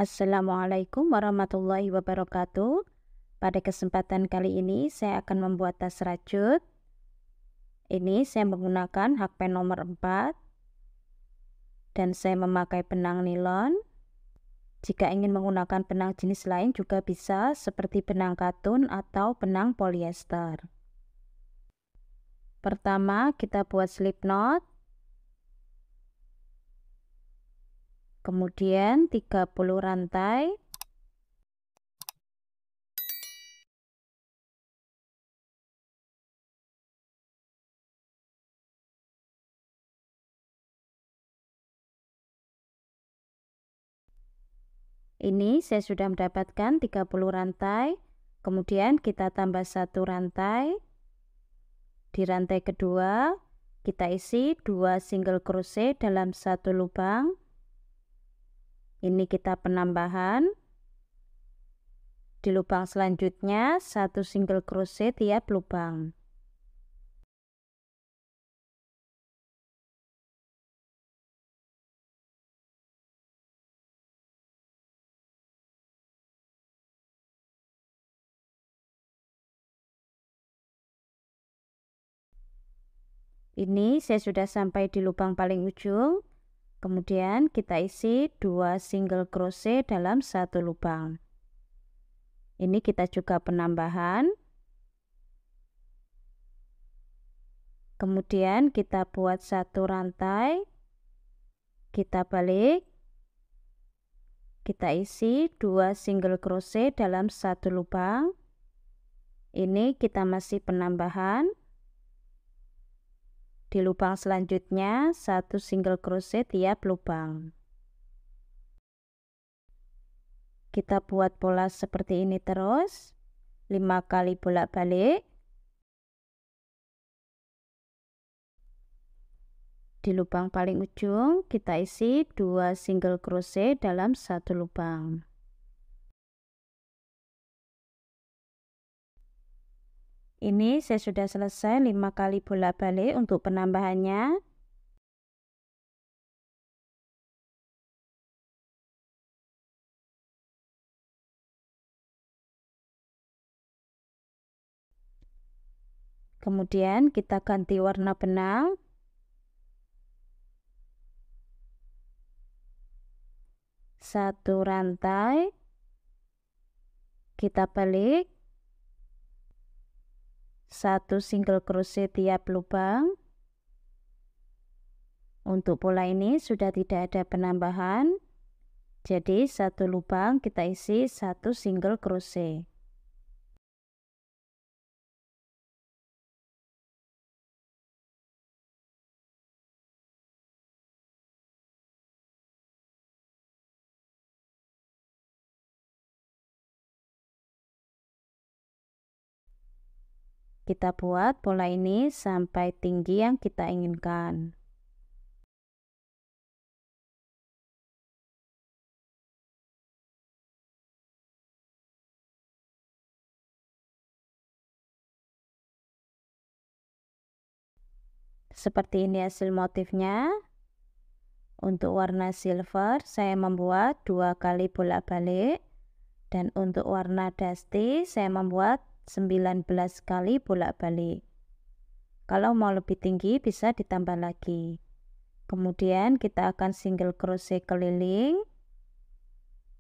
Assalamualaikum warahmatullahi wabarakatuh. Pada kesempatan kali ini saya akan membuat tas rajut. Ini saya menggunakan hakpen nomor 4 dan saya memakai benang nilon. Jika ingin menggunakan benang jenis lain juga bisa, seperti benang katun atau benang polyester. Pertama kita buat slip knot. Kemudian 30 rantai. Ini saya sudah mendapatkan 30 rantai. Kemudian kita tambah 1 rantai. Di rantai kedua kita isi 2 single crochet dalam 1 lubang. Ini kita penambahan. Di lubang selanjutnya 1 single crochet tiap lubang. Ini saya sudah sampai di lubang paling ujung. Kemudian kita isi 2 single crochet dalam 1 lubang. Ini kita juga penambahan. Kemudian kita buat 1 rantai. Kita balik. Kita isi 2 single crochet dalam 1 lubang. Ini kita masih penambahan. Di lubang selanjutnya 1 single crochet tiap lubang. Kita buat pola seperti ini terus 5 kali bolak-balik. Di lubang paling ujung kita isi 2 single crochet dalam 1 lubang. Ini saya sudah selesai 5 kali bolak-balik untuk penambahannya. Kemudian kita ganti warna benang. Satu rantai. Kita balik. 1 single crochet tiap lubang. Untuk pola ini sudah tidak ada penambahan. Jadi 1 lubang kita isi 1 single crochet. Kita buat pola ini sampai tinggi yang kita inginkan. Seperti ini hasil motifnya. Untuk warna silver saya membuat 2 kali bolak-balik. Dan untuk warna dusty saya membuat 19 kali bolak-balik. Kalau mau lebih tinggi bisa ditambah lagi. Kemudian kita akan single crochet keliling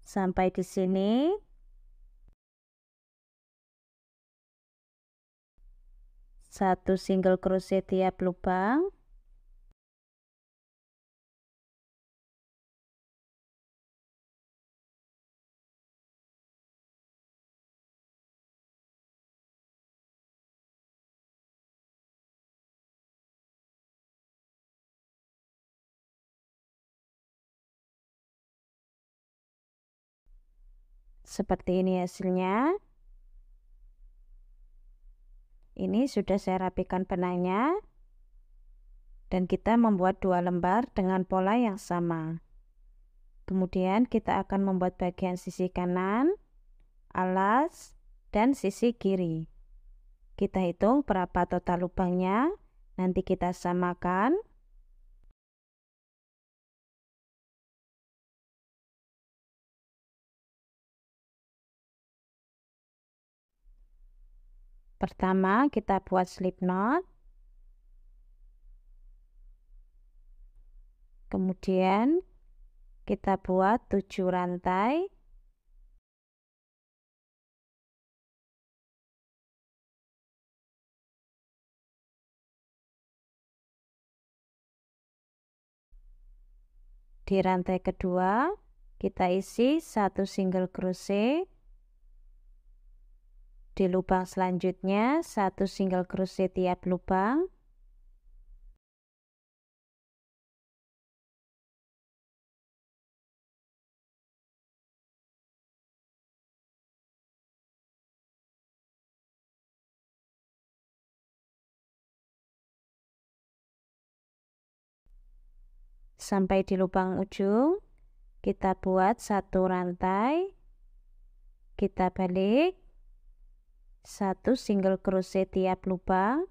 sampai di sini. Satu single crochet tiap lubang. Seperti ini hasilnya. Ini sudah saya rapikan benangnya. Dan kita membuat 2 lembar dengan pola yang sama. Kemudian kita akan membuat bagian sisi kanan, alas, dan sisi kiri. Kita hitung berapa total lubangnya. Nanti kita samakan. Pertama, kita buat slip knot. Kemudian kita buat 7 rantai. Di rantai kedua, kita isi 1 single crochet. Di lubang selanjutnya, 1 single crochet tiap lubang. Sampai di lubang ujung, kita buat 1 rantai, kita balik, 1 single crochet tiap lubang.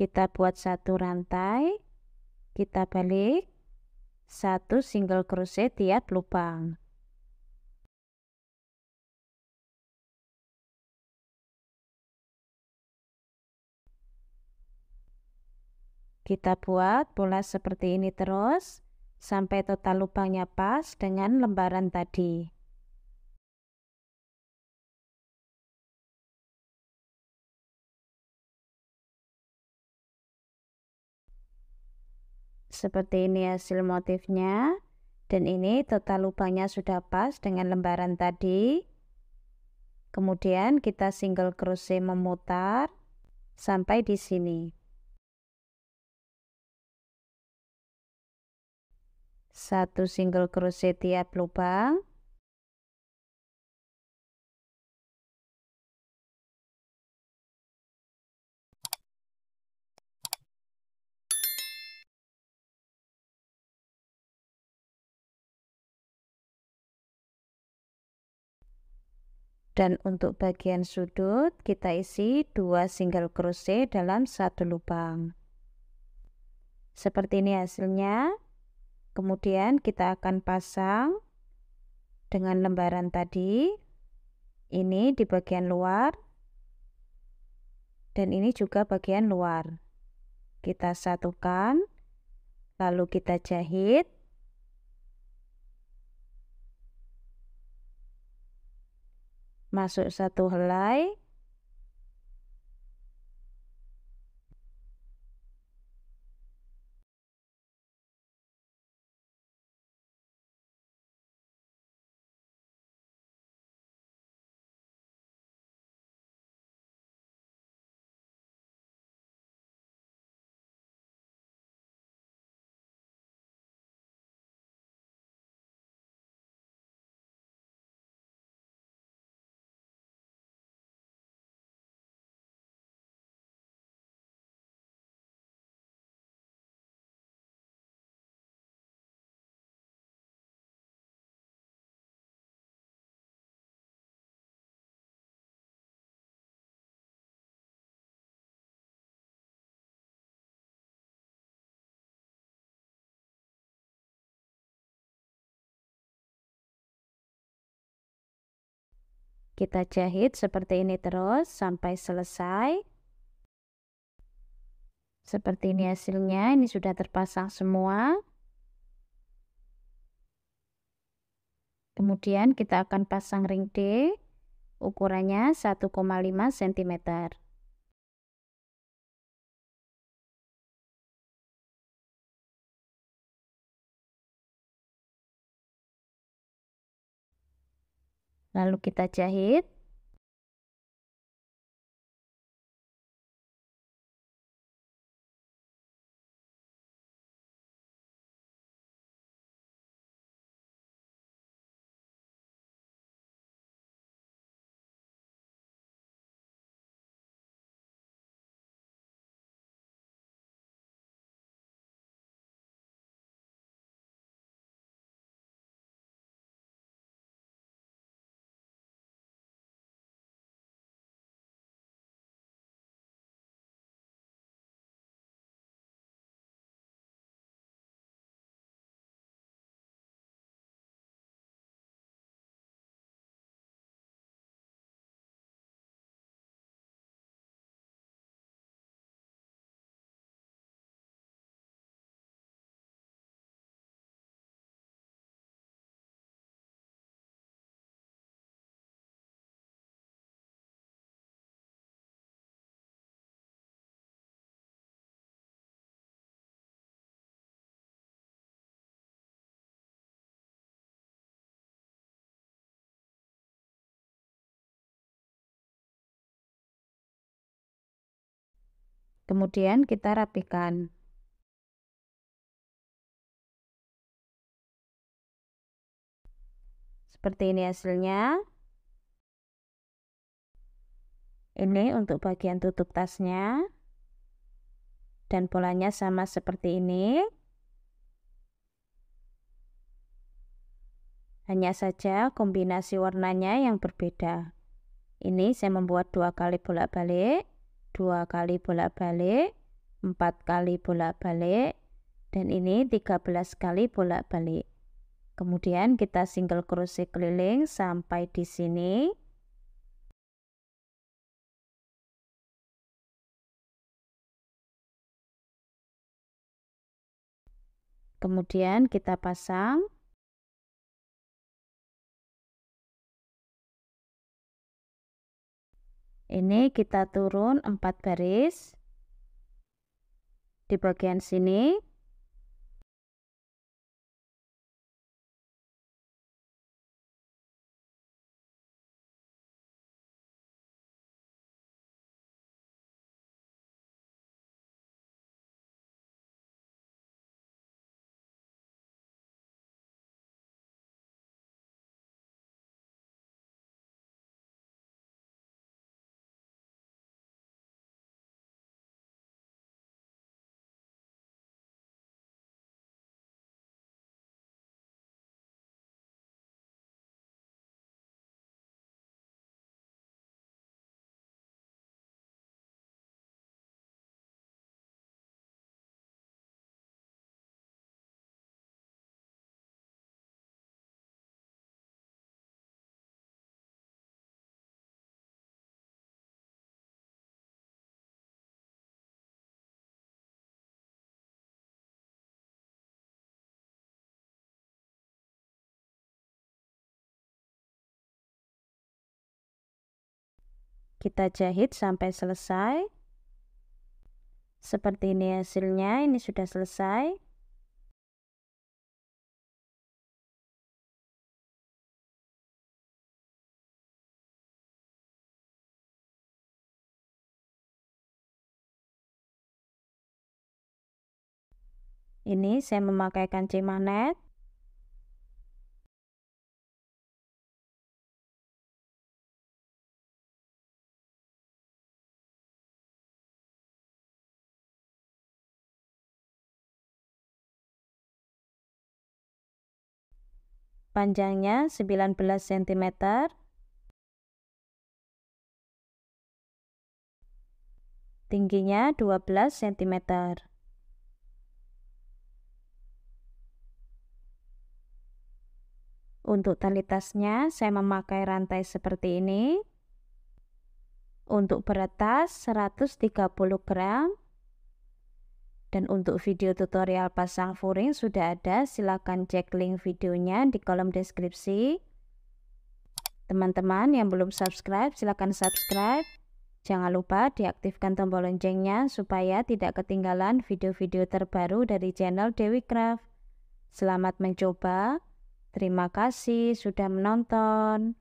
Kita buat 1 rantai, kita balik, 1 single crochet tiap lubang. Kita buat pola seperti ini terus sampai total lubangnya pas dengan lembaran tadi. Seperti ini hasil motifnya, dan ini total lubangnya sudah pas dengan lembaran tadi. Kemudian kita single crochet memutar sampai di sini. 1 single crochet tiap lubang. Dan untuk bagian sudut kita isi 2 single crochet dalam 1 lubang. Seperti ini hasilnya. Kemudian kita akan pasang dengan lembaran tadi. Ini di bagian luar dan ini juga bagian luar. Kita satukan, lalu kita jahit. Masuk 1 helai. Kita jahit seperti ini terus sampai selesai. Seperti ini hasilnya, ini sudah terpasang semua. Kemudian kita akan pasang ring D, ukurannya 1,5 cm. Lalu kita jahit. Kemudian kita rapikan. Seperti ini hasilnya. Ini untuk bagian tutup tasnya. Dan polanya sama seperti ini. Hanya saja kombinasi warnanya yang berbeda. Ini saya membuat 2 kali bolak-balik, 2 kali bolak-balik, 4 kali bolak-balik, dan ini 13 kali bolak-balik. Kemudian kita single crochet keliling sampai di sini. Kemudian kita pasang. Ini kita turun 4 baris. Di bagian sini. Kita jahit sampai selesai. Seperti ini hasilnya, ini sudah selesai. Ini saya memakai kancing magnet. Panjangnya 19 cm. Tingginya 12 cm. Untuk tali tasnya saya memakai rantai seperti ini. Untuk berat tas 130 gram. Dan untuk video tutorial pasang furing sudah ada, silakan cek link videonya di kolom deskripsi. Teman-teman yang belum subscribe silakan subscribe. Jangan lupa diaktifkan tombol loncengnya supaya tidak ketinggalan video-video terbaru dari channel Dewi Craft. Selamat mencoba. Terima kasih sudah menonton.